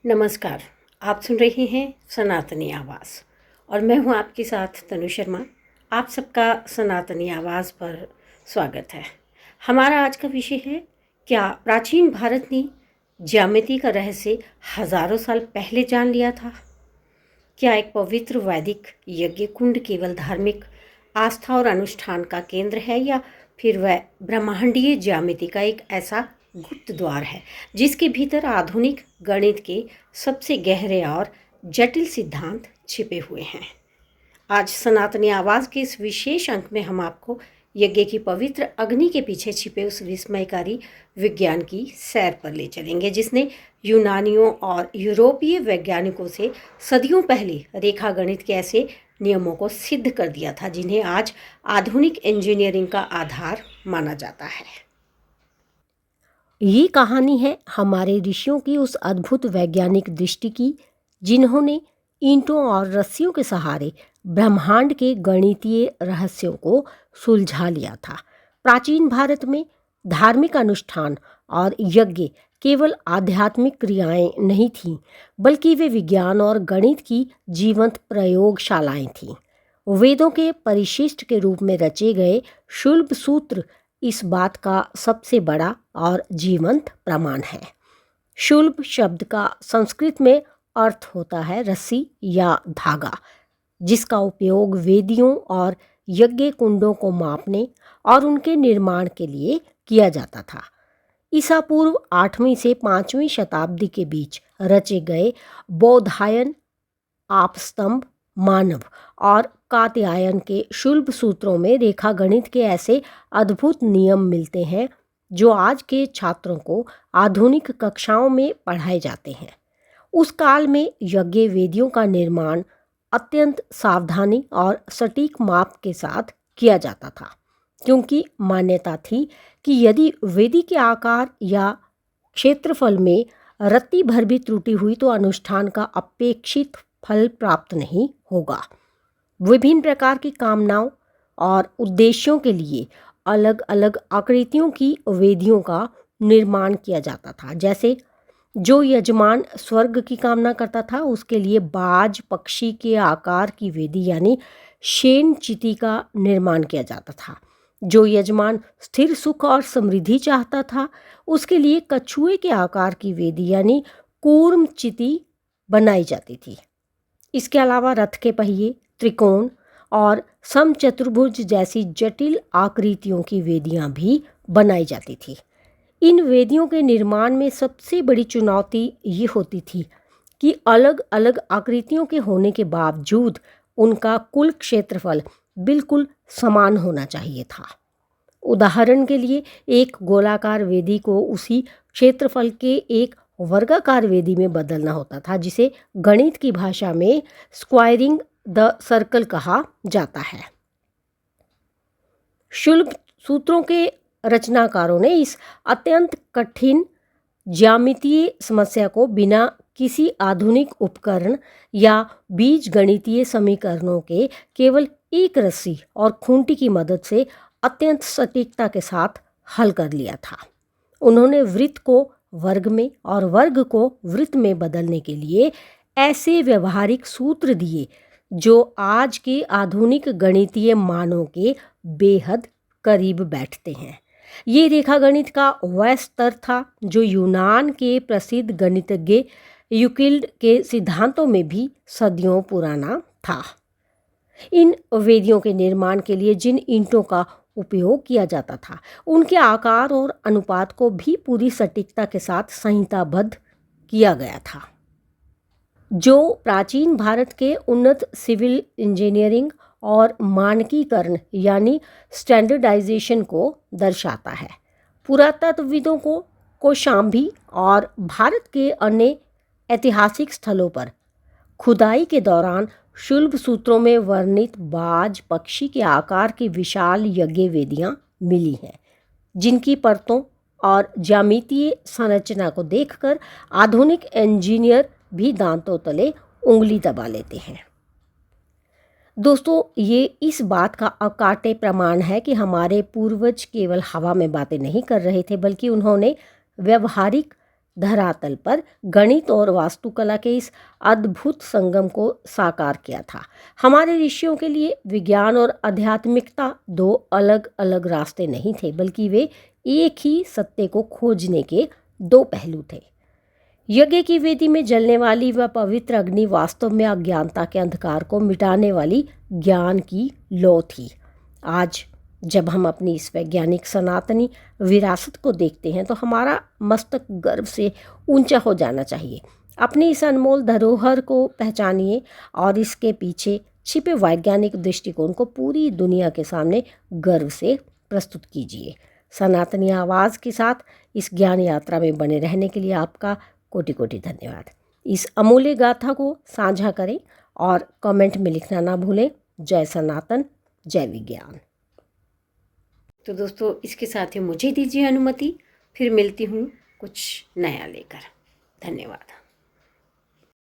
नमस्कार। आप सुन रहे हैं सनातनी आवाज़ और मैं हूं आपके साथ तनु शर्मा। आप सबका सनातनी आवाज़ पर स्वागत है। हमारा आज का विषय है, क्या प्राचीन भारत ने ज्यामिति का रहस्य हजारों साल पहले जान लिया था? क्या एक पवित्र वैदिक यज्ञ कुंड केवल धार्मिक आस्था और अनुष्ठान का केंद्र है, या फिर वह ब्रह्मांडीय ज्यामिति का एक ऐसा गुप्त द्वार है जिसके भीतर आधुनिक गणित के सबसे गहरे और जटिल सिद्धांत छिपे हुए हैं? आज सनातनी आवाज़ के इस विशेष अंक में हम आपको यज्ञ की पवित्र अग्नि के पीछे छिपे उस विस्मयकारी विज्ञान की सैर पर ले चलेंगे जिसने यूनानियों और यूरोपीय वैज्ञानिकों से सदियों पहले रेखा गणित के ऐसे नियमों को सिद्ध कर दिया था जिन्हें आज आधुनिक इंजीनियरिंग का आधार माना जाता है। ये कहानी है हमारे ऋषियों की उस अद्भुत वैज्ञानिक दृष्टि की, जिन्होंने ईंटों और रस्सियों के सहारे ब्रह्मांड के गणितीय रहस्यों को सुलझा लिया था। प्राचीन भारत में धार्मिक अनुष्ठान और यज्ञ केवल आध्यात्मिक क्रियाएं नहीं थीं, बल्कि वे विज्ञान और गणित की जीवंत प्रयोगशालाएं थीं। वेदों के परिशिष्ट के रूप में रचे गए शुल्ब सूत्र इस बात का सबसे बड़ा और जीवंत प्रमाण है। शुल्ब शब्द का संस्कृत में अर्थ होता है रस्सी या धागा, जिसका उपयोग वेदियों और यज्ञ कुंडों को मापने और उनके निर्माण के लिए किया जाता था। ईसा पूर्व 8वीं से 5वीं शताब्दी के बीच रचे गए बौधायन, आपस्तंभ, मानव और कात्यायन के शुल्ब सूत्रों में रेखा गणित के ऐसे अद्भुत नियम मिलते हैं जो आज के छात्रों को आधुनिक कक्षाओं में पढ़ाए जाते हैं। उस काल में यज्ञ वेदियों का निर्माण अत्यंत सावधानी और सटीक माप के साथ किया जाता था, क्योंकि मान्यता थी कि यदि वेदी के आकार या क्षेत्रफल में रत्ती भर भी त्रुटि हुई तो अनुष्ठान का अपेक्षित फल प्राप्त नहीं होगा। विभिन्न प्रकार की कामनाओं और उद्देश्यों के लिए अलग अलग आकृतियों की वेदियों का निर्माण किया जाता था। जैसे जो यजमान स्वर्ग की कामना करता था उसके लिए बाज पक्षी के आकार की वेदी यानी शेन चिति का निर्माण किया जाता था। जो यजमान स्थिर सुख और समृद्धि चाहता था उसके लिए कछुए के आकार की वेदी यानी कूर्म चिति बनाई जाती थी। इसके अलावा रथ के पहिए, त्रिकोण और समचतुर्भुज जैसी जटिल आकृतियों की वेदियां भी बनाई जाती थी। इन वेदियों के निर्माण में सबसे बड़ी चुनौती ये होती थी कि अलग अलग आकृतियों के होने के बावजूद उनका कुल क्षेत्रफल बिल्कुल समान होना चाहिए था। उदाहरण के लिए एक गोलाकार वेदी को उसी क्षेत्रफल के एक वर्गाकार वेदी में बदलना होता था, जिसे गणित की भाषा में स्क्वायरिंग द सर्कल कहा जाता है। शुल्ब सूत्रों के रचनाकारों ने इस अत्यंत कठिन ज्यामितीय समस्या को बिना किसी आधुनिक उपकरण या बीज गणितीय समीकरणों के केवल एक रस्सी और खूंटी की मदद से अत्यंत सटीकता के साथ हल कर लिया था। उन्होंने वृत्त को वर्ग में और वर्ग को वृत्त में बदलने के लिए ऐसे व्यवहारिक सूत्र दिए जो आज के आधुनिक गणितीय मानों के बेहद करीब बैठते हैं। ये रेखा गणित का वह स्तर था जो यूनान के प्रसिद्ध गणितज्ञ यूक्लिड के सिद्धांतों में भी सदियों पुराना था। इन वेदियों के निर्माण के लिए जिन ईंटों का उपयोग किया जाता था उनके आकार और अनुपात को भी पूरी सटीकता के साथ संहिताबद्ध किया गया था, जो प्राचीन भारत के उन्नत सिविल इंजीनियरिंग और मानकीकरण यानी स्टैंडर्डाइजेशन को दर्शाता है। पुरातत्वविदों को शाम्भी और भारत के अन्य ऐतिहासिक स्थलों पर खुदाई के दौरान शुल्ब सूत्रों में वर्णित बाज पक्षी के आकार की विशाल यज्ञ वेदियां मिली हैं, जिनकी परतों और ज्यामितीय संरचना को देखकर आधुनिक इंजीनियर भी दांतों तले उंगली दबा लेते हैं। दोस्तों, ये इस बात का अकाट्य प्रमाण है कि हमारे पूर्वज केवल हवा में बातें नहीं कर रहे थे, बल्कि उन्होंने व्यवहारिक धरातल पर गणित और वास्तुकला के इस अद्भुत संगम को साकार किया था। हमारे ऋषियों के लिए विज्ञान और आध्यात्मिकता दो अलग अलग रास्ते नहीं थे, बल्कि वे एक ही सत्य को खोजने के दो पहलू थे। यज्ञ की वेदी में जलने वाली वह पवित्र अग्नि वास्तव में अज्ञानता के अंधकार को मिटाने वाली ज्ञान की लौ थी। आज जब हम अपनी इस वैज्ञानिक सनातनी विरासत को देखते हैं तो हमारा मस्तक गर्व से ऊंचा हो जाना चाहिए। अपनी इस अनमोल धरोहर को पहचानिए और इसके पीछे छिपे वैज्ञानिक दृष्टिकोण को पूरी दुनिया के सामने गर्व से प्रस्तुत कीजिए। सनातनी आवाज़ के साथ इस ज्ञान यात्रा में बने रहने के लिए आपका कोटि कोटि धन्यवाद। इस अमूल्य गाथा को साझा करें और कमेंट में लिखना ना भूलें। जय सनातन, जय विज्ञान। तो दोस्तों, इसके साथ ही मुझे दीजिए अनुमति, फिर मिलती हूँ कुछ नया लेकर। धन्यवाद।